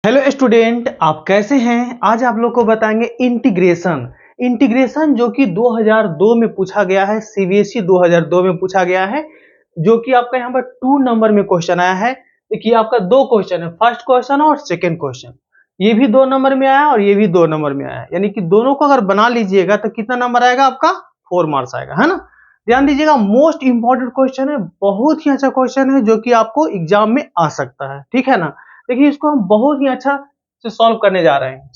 Hello student, आप कैसे हैं। आज आप लोग को बताएंगे इंटीग्रेशन जो कि 2002 में पूछा गया है। सीबीएसई 2002 में पूछा गया है, जो कि आपका यहाँ पर 2 नंबर में क्वेश्चन आया है। देखिए आपका 2 क्वेश्चन है, फर्स्ट क्वेश्चन और सेकंड क्वेश्चन। ये भी 2 नंबर में आया और ये भी 2 नंबर में आया, यानी कि दोनों को अगर बना लीजिएगा तो कितना नंबर आएगा आपका, 4 मार्क्स आएगा, है ना। ध्यान दीजिएगा, मोस्ट इंपॉर्टेंट क्वेश्चन है, बहुत ही अच्छा क्वेश्चन है जो कि आपको एग्जाम में आ सकता है, ठीक है ना। देखिए इसको हम बहुत ही अच्छा से सॉल्व करने जा रहे हैं।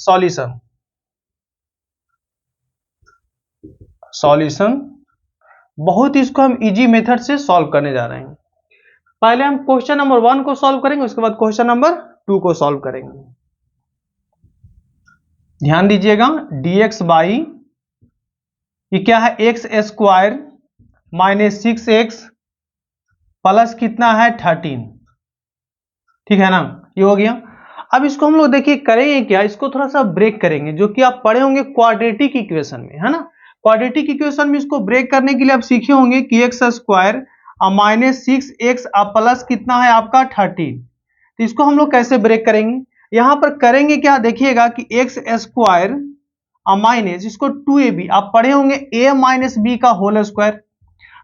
सॉल्यूशन बहुत इसको हम इजी मेथड से सॉल्व करने जा रहे हैं। पहले हम क्वेश्चन नंबर 1 को सॉल्व करेंगे, उसके बाद क्वेश्चन नंबर 2 को सॉल्व करेंगे। ध्यान दीजिएगा, dx बाई ये क्या है, x square minus 6x plus कितना है 13, ठीक है ना। ये हो गया। अब इसको हम लोग देखिए करेंगे क्या, इसको थोड़ा सा ब्रेक करेंगे, जो कि आप पढ़े होंगे क्वाड्रेटिक इक्वेशन में, है ना। क्वाड्रेटिक इक्वेशन में इसको ब्रेक करने के लिए आप सीखे होंगे कि x square minus 6x plus कितना है आपका 13। तो इसको हम लोग कैसे ब्रेक करेंगे, यहां पर करेंगे क्या, देखिएगा कि एक्स स्क्वायर माइनस इसको 2ab, आप पढ़े होंगे a माइनस बी का होल स्क्वायर।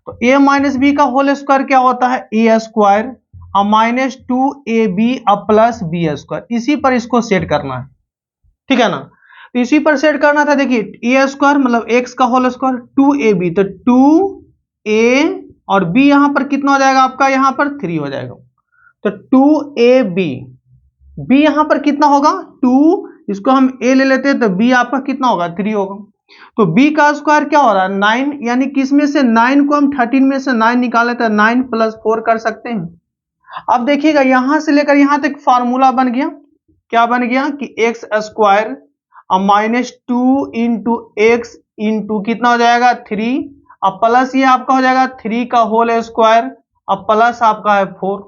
तो a माइनस बी का होल स्क्वायर क्या होता है, A square minus 2ab plus B square. इसी पर इसको सेट करना है, ठीक है ना। तो इसी पर सेट करना था। देखिए ए स्क्वायर मतलब एक्स का होल स्क्वायर 2ab, तो 2a और b यहां पर कितना हो जाएगा आपका, यहां पर 3 हो जाएगा। तो 2ab, b यहां पर कितना होगा 2, इसको हम a ले लेते हैं तो b आपका कितना होगा 3 होगा। तो b का स्क्वायर क्या हो रहा है 9, यानी किसमें से 9 को हम 13 में से 9 निकाले तो 9 प्लस 4 कर सकते हैं। अब देखिएगा यहां से लेकर यहां तक फार्मूला बन गया, क्या बन गया कि x square minus 2 into x into कितना हो जाएगा 3, अब प्लस ये आपका हो जाएगा 3 का होल स्क्वायर, अब प्लस आपका है 4।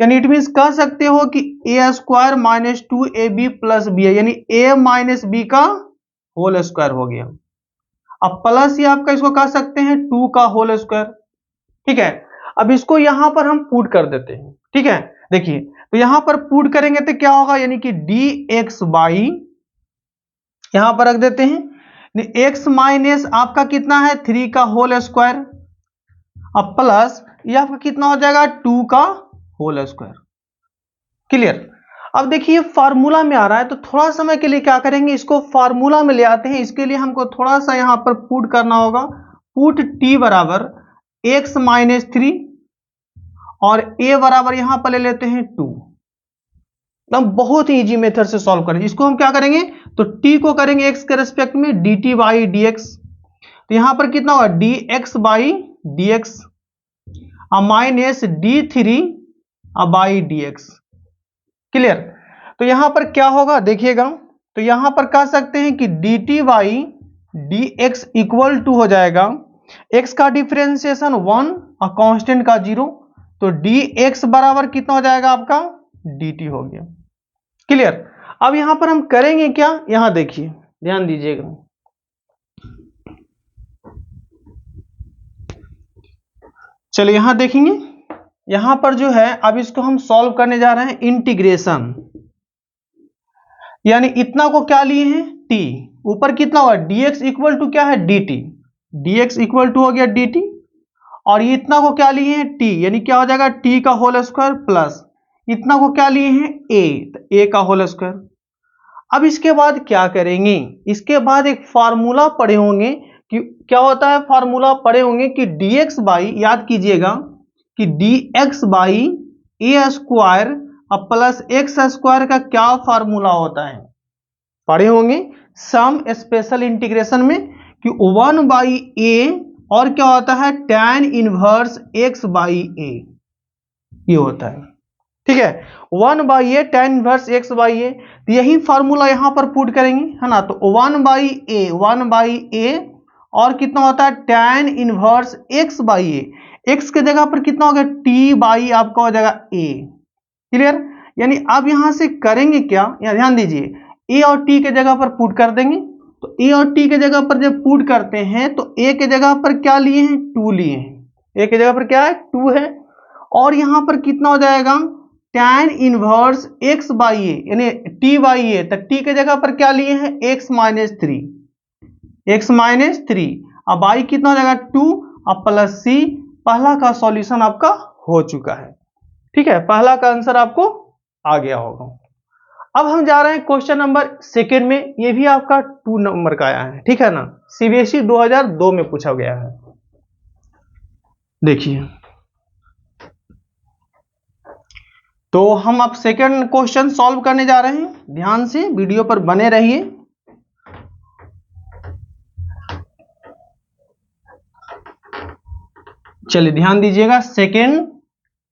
यानी इट मीन कह सकते हो कि A square minus 2ab plus B है, यानी a माइनस बी का होल स्क्वायर हो गया। अब प्लस ये आपका इसको कह सकते हैं 2 का होल स्क्वायर, ठीक है। अब इसको यहां पर हम पुट कर देते हैं, ठीक है। देखिए तो यहां पर पुट करेंगे तो क्या होगा, यानी कि dx बाई यहां पर रख देते हैं x माइनस आपका कितना है 3 का होल स्क्वायर, अब प्लस ये आपका कितना हो जाएगा 2 का होल स्क्वायर। क्लियर। अब देखिए फार्मूला में आ रहा है तो थोड़ा समय के लिए क्या करेंगे, इसको फार्मूला में ले आते हैं। इसके लिए हमको थोड़ा सा यहां पर पुट करना होगा। पुट t बराबर x माइनस 3 और a बराबर यहां पर ले लेते हैं 2। एकदम बहुत ही इजी मेथड से सॉल्व करेंगे। इसको हम क्या करेंगे, तो t को करेंगे x के रेस्पेक्ट में dt बाई dx। तो यहां पर कितना होगा dx by dx minus d3 by dx। Clear. तो यहां पर क्या होगा देखिएगा, तो यहां पर कह सकते हैं कि dt by dx equal to हो जाएगा x का डिफरेंशिएशन 1 और कांस्टेंट का 0, तो dx बराबर कितना हो जाएगा आपका dt हो गया। क्लियर। अब यहां पर हम करेंगे क्या, यहां देखिए ध्यान दीजिएगा, चलिए यहां देखेंगे। यहां पर जो है अब इसको हम सॉल्व करने जा रहे हैं इंटीग्रेशन, यानी इतना को क्या लिए हैं t, ऊपर कितना हुआ dx इक्वल टू क्या है dt, dx इक्वल टू हो गया dt, और ये इतना को क्या लिए हैं t, यानी क्या हो जाएगा t का होल स्क्वायर प्लस इतना को क्या लिए हैं a, तो a का होल स्क्वायर। अब इसके बाद क्या करेंगे, इसके बाद एक फार्मूला पढ़े होंगे कि क्या होता है, फार्मूला पढ़े होंगे कि dx बाई, याद कीजिएगा कि dx बाई ए स्क्वायर अब प्लस एक्स स्क्वायर का क्या फार्मूला होता है, पढ़े होंगे सम स्पेशल इंटीग्रेशन में कि 1 बाई ए और क्या होता है tan inverse x by A, ये होता है, ठीक है। 1 by A tan inverse x by A, तो यही फार्मूला यहां पर पुट करेंगे, है ना। तो 1 बाई ए और कितना होता है tan inverse x by A, x के जगह पर कितना हो गया t बाई आपका हो जाएगा a। क्लियर। यानी अब यहां से करेंगे क्या, यहाँ ध्यान दीजिए, a और t के जगह पर पुट कर देंगे। तो a और t के जगह पर जब पुट करते हैं तो a के जगह पर क्या लिए हैं 2 लिए हैं, a के जगह पर क्या है 2 है, और यहां पर कितना हो जाएगा tan इनवर्स x बाई ए यानी t बाई ए, तक t के जगह पर क्या लिए हैं x माइनस थ्री, अब y कितना हो जाएगा 2 अब प्लस c। पहला का सॉल्यूशन आपका हो चुका है, ठीक है, पहला का आंसर आपको आ गया होगा। अब हम जा रहे हैं क्वेश्चन नंबर सेकेंड में, ये भी आपका 2 नंबर का आया है, ठीक है ना, सीबीएसई 2002 में पूछा गया है। देखिए तो हम अब सेकंड क्वेश्चन सॉल्व करने जा रहे हैं, ध्यान से वीडियो पर बने रहिए। चलिए ध्यान दीजिएगा, सेकंड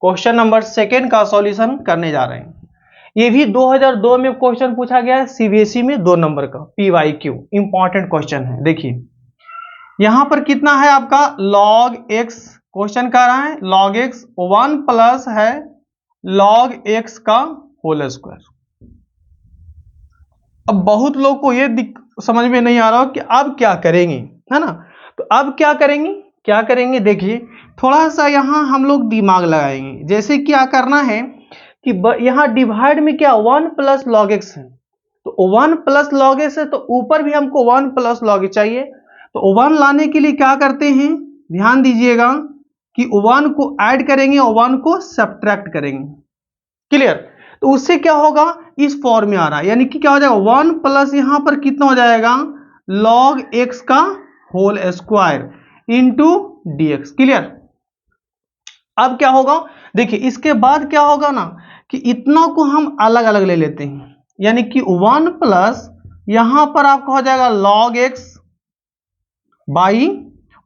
क्वेश्चन नंबर सेकंड का सॉल्यूशन करने जा रहे हैं। ये भी 2002 में क्वेश्चन पूछा गया है सीबीएसई में, 2 नंबर का PYQ, इंपॉर्टेंट क्वेश्चन है। देखिए यहां पर कितना है आपका log x, क्वेश्चन कर रहा है log x 1 प्लस है log x का होल स्क्वायर। अब बहुत लोग को ये समझ में नहीं आ रहा हो कि अब क्या करेंगे, है ना, तो अब क्या करेंगे देखिए थोड़ा सा यहां हम लोग दिमाग लगाएंगे। जैसे क्या करना है कि यहां डिवाइड में क्या 1 प्लस लॉग एक्स है, तो 1 प्लस लॉग एक्स है तो ऊपर भी हमको 1 प्लस लॉग एक्स चाहिए, तो 1 लाने के लिए क्या करते हैं, ध्यान दीजिएगा कि 1 को ऐड करेंगे और 1 को सब्ट्रैक्ट करेंगे, क्लियर। तो उससे क्या होगा, इस फॉर्म में आ रहा है, यानी कि क्या हो जाएगा 1 प्लस यहां पर कितना हो जाएगा log x का whole square into dx, clear. अब क्या होगा देखिए, इसके बाद क्या होगा ना कि इतना को हम अलग अलग ले लेते हैं, यानी कि 1 प्लस यहां पर आपका हो जाएगा log x by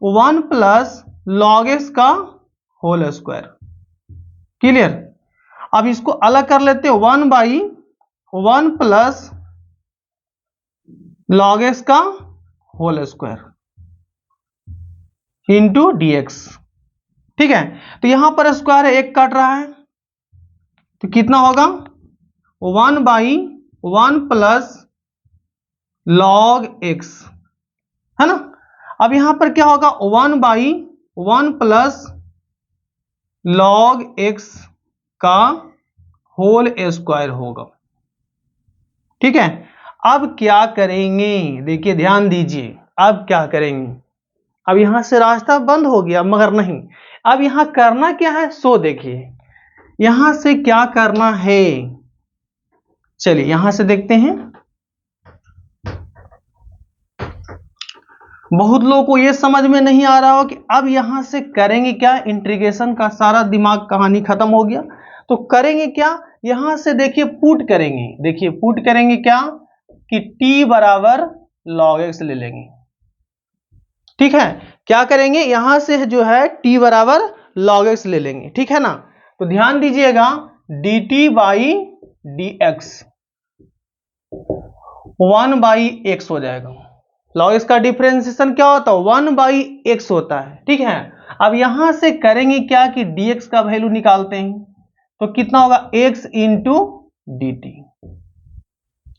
1 plus log x का होल स्क्वायर, क्लियर। अब इसको अलग कर लेते हैं, 1 बाई 1 प्लस log x का होल स्क्वायर इंटू dx, ठीक है। तो यहां पर स्क्वायर है, एक काट रहा है, तो कितना होगा 1 बाई 1 प्लस log x, है ना। अब यहां पर क्या होगा 1 बाई 1 प्लस log x का होल स्क्वायर होगा, ठीक है। अब क्या करेंगे, देखिए ध्यान दीजिए, अब क्या करेंगे, अब यहां से रास्ता बंद हो गया, मगर नहीं, अब यहां करना क्या है सो देखिए यहां से क्या करना है। चलिए यहां से देखते हैं, बहुत लोगों को यह समझ में नहीं आ रहा हो कि अब यहां से करेंगे क्या, इंटीग्रेशन का सारा दिमाग कहानी खत्म हो गया, तो करेंगे क्या, यहां से देखिए पुट करेंगे, देखिए पुट करेंगे क्या कि t बराबर log x ले लेंगे, ठीक है। क्या करेंगे यहां से जो है t बराबर log x ले लेंगे, ठीक है ना। तो ध्यान दीजिएगा dt by dx 1 by x हो जाएगा, log x का डिफरेंशिएशन क्या होता है 1 बाई x होता है, ठीक है। अब यहां से करेंगे क्या कि dx का वैल्यू निकालते हैं, तो कितना होगा x into d T,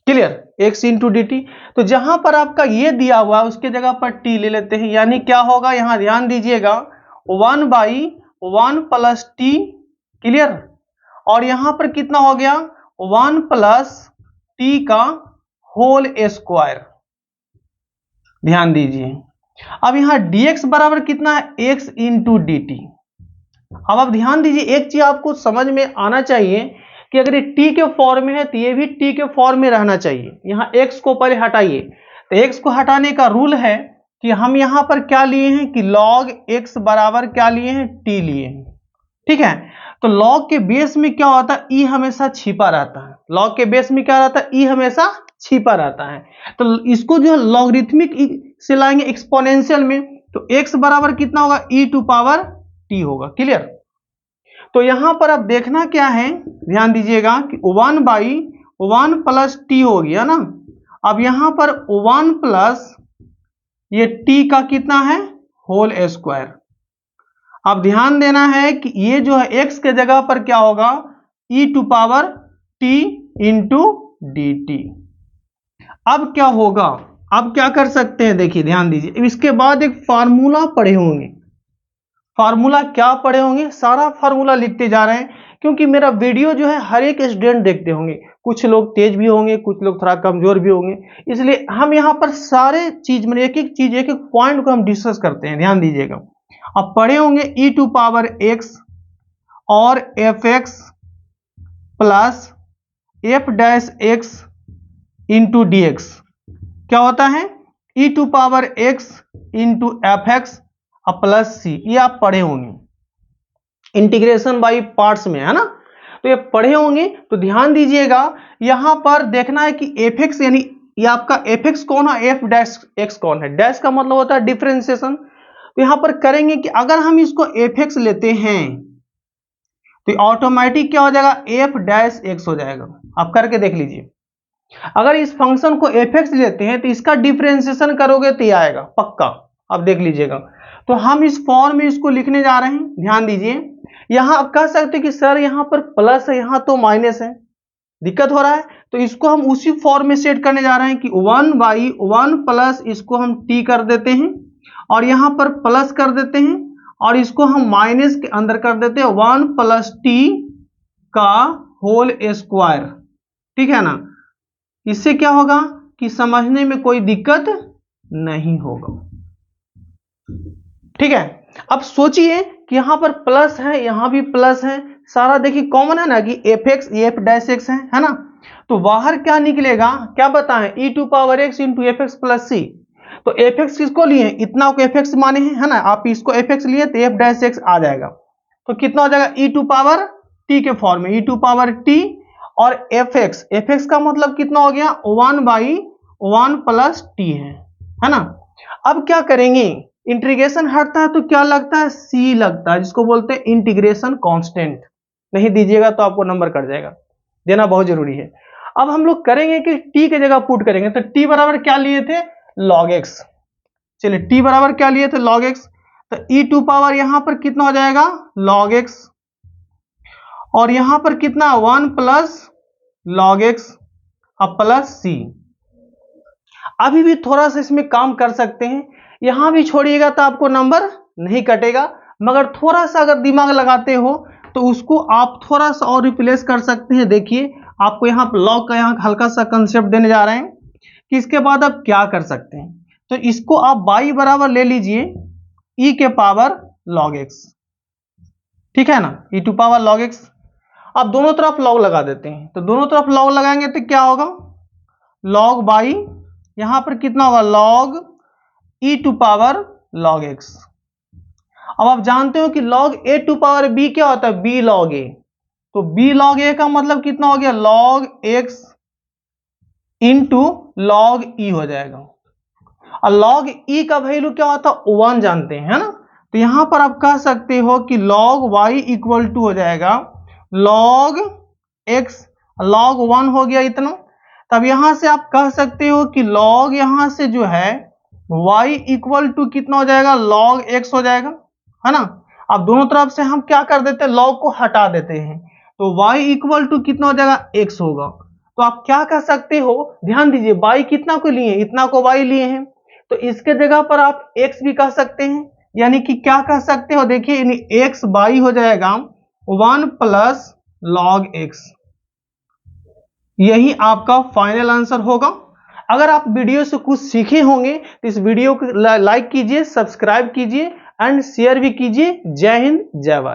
clear, x into d T. तो जहां पर आपका ये दिया हुआ है उसके जगह पर t ले लेते हैं, यानी क्या होगा यहां ध्यान दीजिएगा 1 बाई 1 प्लस टी, क्लियर, और यहां पर कितना हो गया 1 प्लस टी का होल स्क्वायर, ध्यान दीजिए। अब यहां dx बराबर कितना है x इंटू डी टी। अब आप ध्यान दीजिए, एक चीज आपको समझ में आना चाहिए कि अगर ये t के फॉर्म में है तो ये भी t के फॉर्म में रहना चाहिए। यहां x को पहले हटाइए, तो x को हटाने का रूल है कि हम यहां पर क्या लिए हैं कि log x बराबर क्या लिए हैं t लिए हैं, ठीक है। तो log के बेस में क्या होता है e हमेशा छिपा रहता है, log के बेस में क्या रहता है e हमेशा छिपा रहता है, तो इसको जो है लॉगरिथमिक से लाएंगे एक्सपोनेंशियल में, तो x बराबर कितना होगा e टू पावर t होगा, क्लियर। तो यहां पर अब देखना क्या है, ध्यान दीजिएगा कि 1 बाई 1 प्लस टी हो गया ना। अब यहां पर 1 प्लस ये t का कितना है होल स्क्वायर। अब ध्यान देना है कि ये जो है x के जगह पर क्या होगा e to power t into d t. अब क्या होगा, अब क्या कर सकते हैं, देखिए ध्यान दीजिए, इसके बाद एक फार्मूला पढ़े होंगे, फार्मूला क्या पढ़े होंगे, सारा फार्मूला लिखते जा रहे हैं, क्योंकि मेरा वीडियो जो है हर एक स्टूडेंट देखते होंगे, कुछ लोग तेज भी होंगे, कुछ लोग थोड़ा कमजोर भी होंगे, इसलिए हम यहाँ पर सारे चीज में एक एक चीज, एक एक पॉइंट को हम डिस्कस करते हैं, ध्यान दीजिएगा। अब पढ़े होंगे e टू पावर x और fx plus f dash x into dx क्या होता है, e to power x into fx plus c, ये आप पढ़े होंगे इंटीग्रेशन बाय पार्ट्स में, है ना। तो ये पढ़े होंगे, तो ध्यान दीजिएगा, यहां पर देखना है कि fx यानी ये आपका fx कौन है, f डैश x कौन है, डैश का मतलब होता है डिफरेंशिएशन। तो यहां पर करेंगे कि अगर हम इसको fx लेते हैं तो ऑटोमेटिक क्या हो जाएगा, f डैश x हो जाएगा। आप करके देख लीजिए, अगर इस फंक्शन को fx लेते हैं तो इसका डिफरेंशिएशन करोगे तो ये आएगा पक्का, आप देख लीजिएगा। तो हम इस फॉर्म में इसको लिखने जा रहे हैं, ध्यान दीजिए। यहां आप कह सकते हैं कि सर यहां पर प्लस है, यहां तो माइनस है, दिक्कत हो रहा है, तो इसको हम उसी फॉर्म में सेट करने जा रहे हैं कि 1/1 प्लस इसको हम t कर देते हैं और यहां पर प्लस कर देते हैं और इसको हम माइनस के अंदर कर देते हैं 1 प्लस t का होल स्क्वायर, ठीक है ना। इससे क्या होगा कि समझने में कोई दिक्कत नहीं होगा, ठीक है। अब सोचिए कि यहां पर प्लस है, यहां भी प्लस है, सारा देखिए कॉमन है ना कि fx f डैश x है ना। तो बाहर क्या निकलेगा, क्या बताएं, e to power x into F X plus C. तो fx किसको लिए, इतना को fx माने हैं, है ना, आप इसको fx लिए तो f डैश x आ जाएगा। तो कितना हो जाएगा, e टू पावर t के फॉर्म में, e टू पावर t और fx का मतलब कितना हो गया, 1/1 प्लस t है ना। अब क्या करेंगे, इंटीग्रेशन हटता है तो क्या लगता है, c लगता है, जिसको बोलते हैं इंटीग्रेशन कांस्टेंट। नहीं दीजिएगा तो आपको नंबर कट जाएगा, देना बहुत जरूरी है। अब हम लोग करेंगे कि t के जगह पुट करेंगे, तो t बराबर क्या लिए थे, log x। चलिए t बराबर क्या लिए थे, log x। तो e टू पावर यहां पर कितना हो जाएगा, log x, और यहां पर कितना 1 प्लस log x अब प्लस c। अभी भी थोड़ा सा इसमें काम कर सकते हैं, यहां भी छोड़िएगा तो आपको नंबर नहीं कटेगा, मगर थोड़ा सा अगर दिमाग लगाते हो तो उसको आप थोड़ा सा और रिप्लेस कर सकते हैं। देखिए आपको यहाँ लॉग का यहाँ हल्का सा कंसेप्ट देने जा रहे हैं कि इसके बाद आप क्या कर सकते हैं। तो इसको आप y बराबर ले लीजिए e के पावर log x, ठीक है ना, e to power log x। अब दोनों तरफ log लगा देते हैं, तो दोनों तरफ log लगाएंगे तो क्या होगा, log बाई यहां पर कितना होगा, log e to power log x। अब आप जानते हो कि log a to power b क्या होता है, b log a। तो b log a का मतलब कितना हो गया, log x into log e हो जाएगा। और log e का वैल्यू क्या होता है, 1 जानते हैं, है ना। तो यहां पर आप कह सकते हो कि log y इक्वल टू हो जाएगा log x, log 1 हो गया इतना। तब यहां से आप कह सकते हो कि log यहां से जो है y इक्वल टू कितना हो जाएगा, log x हो जाएगा, है ना। अब दोनों तरफ से हम क्या कर देते हैं, log को हटा देते हैं, तो y इक्वल टू कितना हो जाएगा, x होगा। तो आप क्या कर सकते हो, ध्यान दीजिए, y कितना को लिए, इतना को y लिए हैं, तो इसके जगह पर आप x भी कह सकते हैं, यानी कि क्या कह सकते हो, देखिए x बाई हो जाएगा 1 प्लस log x। यही आपका फाइनल आंसर होगा। अगर आप वीडियो से कुछ सीखे होंगे तो इस वीडियो को लाइक कीजिए, सब्सक्राइब कीजिए एंड शेयर भी कीजिए। जय हिंद, जय भारत।